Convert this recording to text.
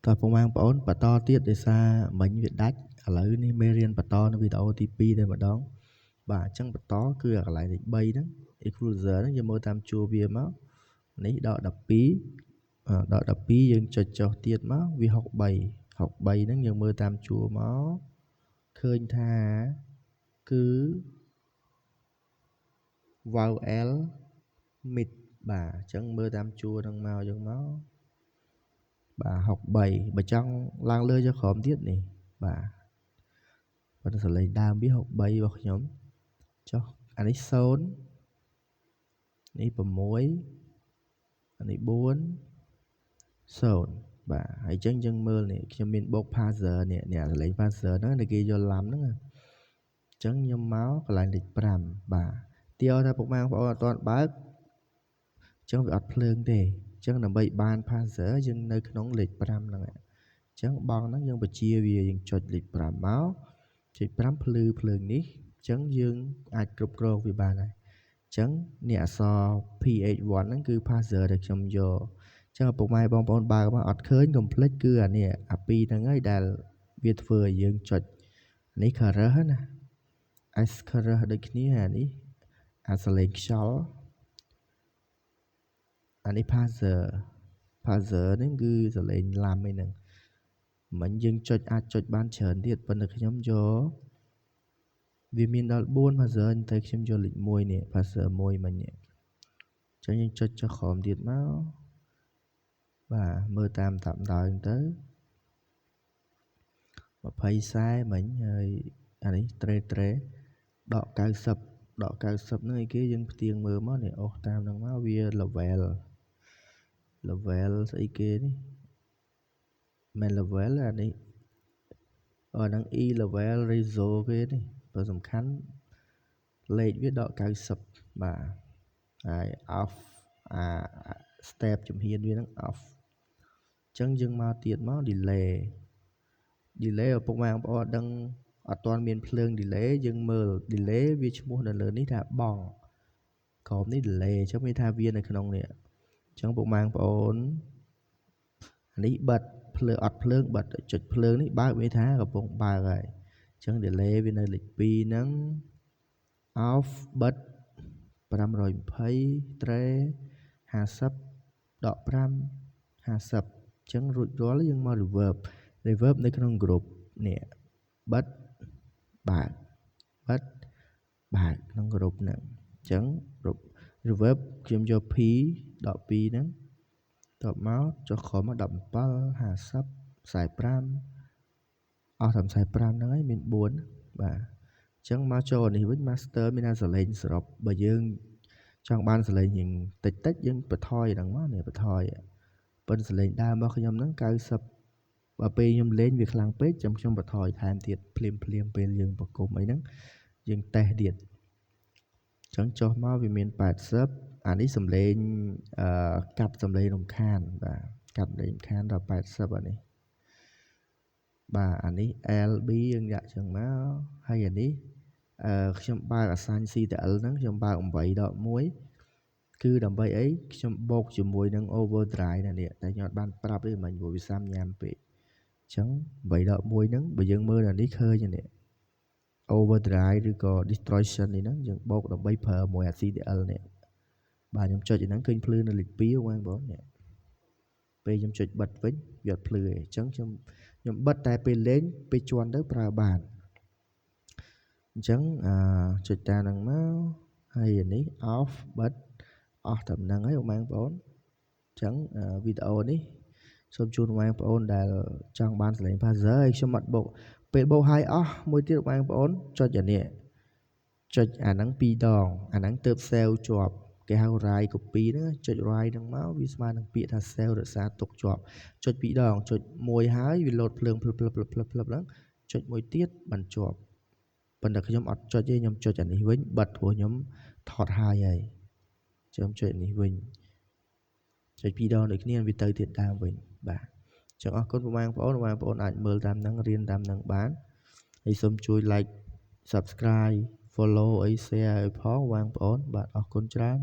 តើពុកម៉ែបងប្អូនបន្តទៀតដោយសារមិញវាដាច់ឥឡូវនេះមេរៀនបន្តនៅវីដេអូទី2តែម្ដងបាទអញ្ចឹងបន្តគឺកន្លែងលេខ3ហ្នឹង equalizer ហ្នឹងយើងមើលតាមជួរវាមកនេះដក12ដក12យើងចុចចុះទៀតមកវា63ហ្នឹងយើងមើលតាមជួរមកឃើញថាគឺ vowel mid បាទអញ្ចឹងមើលតាមជួរហ្នឹងមកយើងមកបាទ63បើចង់ឡើងលើចុះក្រោមទៀតនេះបាទប៉ុន្តែសលេងដើមវា63របស់ខ្ញុំចុះអានេះ0នេះ6អានេះ4 0បាទហើយអញ្ចឹងយើងមើលនេះខ្ញុំមានបូក parser នេះសលេង parser ហ្នឹងដែលគេយកឡាំហ្នឹងអញ្ចឹងខ្ញុំមកកន្លែងលេខ5បាទទីឲ្យថាពុកម៉ែបងប្អូនអត់ទាន់បើកអញ្ចឹងវាអត់ភ្លើងទេអញ្ចឹងដើម្បីបាន parser យើងនៅក្នុងលេខ5ហ្នឹងអញ្ចឹងបងហ្នឹងយើងបញ្ជាវាយើងចុចលេខ5មកចុច5ភ្លឺភ្លើងនេះអញ្ចឹងយើងអាចគ្រប់គ្រងវាបានហើយអញ្ចឹងនេះអក្សរ PH1 ហ្នឹងគឺ parser ដែលខ្ញុំយកអញ្ចឹងឪពុកម៉ែបងប្អូនបើកមកអត់ឃើញកុំភ្លេចគឺអានេះអា2ហ្នឹងហើយដែលវាធ្វើឲ្យយើងចុចនេះ curve ណា S curve ដូចគ្នាអានេះអាសលេងខ្យល់អានេះ parser ហ្នឹងគឺសលេងឡាំឯហ្នឹងមិនយើងចុចអាចចុចបានច្រើនទៀតប៉ុន្តែខ្ញុំយកវាមានដល់4 parser តែខ្ញុំយកលេខ1នេះ parser 1មិញនេះអញ្ចឹងយើងចុចចុះក្រោមទៀតមកបាទមើលតាមដើមទៅ20 40មិញហើយអានេះត្រេដក90ហ្នឹងអីគេយើងផ្ទៀងមើលមកនេះអូសតាមហ្នឹងមកវា level ស្អីគេនេះមិន level អានេះហ្នឹង e level ratio គេនេះបើសំខាន់លេខវាដក90បាទហើយ off step ជំហានវាហ្នឹង off អញ្ចឹងយើងមកទៀតមក delay ឪពុកម៉ែបងប្អូនដឹងអត់ទាន់មានភ្លើង delay យើងមើល delay វាឈ្មោះនៅលើនេះថាបងក្រោមនេះ delay អញ្ចឹងមានថាវានៅក្នុងនេះអញ្ចឹងពុកម៉ែបងប្អូនអានេះបិទភ្លើងអត់ភ្លើងបិទចុចភ្លើងនេះបើកមានថាកំពុងបើកហើយអញ្ចឹង delay វានៅលេខ2ហ្នឹង off បិទ520 tre 50ដក5 50អញ្ចឹងរួចរាល់យើងមក reverb នៅក្នុង group នេះបិទបើកក្នុង group ហ្នឹងអញ្ចឹង reverb ខ្ញុំយក P ដក2ហ្នឹងតបមកចុះក្រោមមក17 50 45អស់តែ45ហ្នឹងហើយមាន4បាទអញ្ចឹងមកចូលនេះវិញ master មានថាសលេងសរុបបើយើងចង់បានសលេងរៀងតិចយើងបន្ថយហ្នឹងមកនេះបន្ថយប៉ុន្តែសលេងដើមរបស់ខ្ញុំហ្នឹង90បើពេលខ្ញុំលេងវាខ្លាំងពេកខ្ញុំបន្ថយថែមទៀតភ្លាមពេលយើងប្រគំអីហ្នឹងយើងតេស្តទៀតអញ្ចឹងចុះមកវាមាន80អានេះសំលេងកាត់សំលេងរំខានបាទកាត់សំលេងរំខានដល់80អានេះបាទអានេះ LB យើងដាក់ចឹងមកហើយអានេះខ្ញុំបើក assign CTL ហ្នឹងខ្ញុំបើក8ដក1គឺដើម្បីអីខ្ញុំបូកជាមួយនឹង overdrive នេះតែខ្ញុំអត់បានប្រាប់ទេមិញព្រោះវាសាំញ៉ាំពេកអញ្ចឹង8ដក1ហ្នឹងបើយើងមើលអានេះឃើញនេះ overdrive ឬក៏ distortion នេះហ្នឹងយើងបូកដើម្បីប្រើមួយ CTL នេះបាទខ្ញុំចុចហ្នឹងឃើញភ្លឺនៅលេខ2បងប្អូននេះពេលខ្ញុំចុចបិទវិញវាអត់ភ្លឺទេអញ្ចឹងខ្ញុំបិទតែពេលលេងពេលជន់ទៅប្រើបានអញ្ចឹងចុចតាមហ្នឹងមកហើយអានេះ off បិទអស់តែហ្នឹងហើយបងប្អូនអញ្ចឹងវីដេអូនេះសូមជូនបងប្អូនដែលចង់បានសលេង parser ហើយខ្ញុំអត់បូកពេលបូកហើយអស់មួយទៀតបងប្អូនចុចអានេះចុចអាហ្នឹង2ដងអាហ្នឹងទៅ save ជាប់គេហៅ write copy ហ្នឹងចុច write ហ្នឹងមកវាស្មើនឹងពាក្យថា save រក្សាទុកជាប់ចុច2ដងចុច1ហើយវាលោតភ្លើងភ្លឹបហ្នឹងចុចមួយទៀតបានជាប់ប៉ុន្តែខ្ញុំអត់ចុចទេខ្ញុំចុចអានេះវិញបិទព្រោះខ្ញុំថតហើយខ្ញុំចុចអានេះវិញចុច2ដងដូចគ្នាវាទៅទៀតដើមវិញបាទអញ្ចឹងអរគុណបងប្អូនអាចមើលតាមហ្នឹងរៀនតាមហ្នឹងបានហើយសូមជួយ like subscribe follow អី share ឲ្យផងបងប្អូនបាទអរគុណច្រើន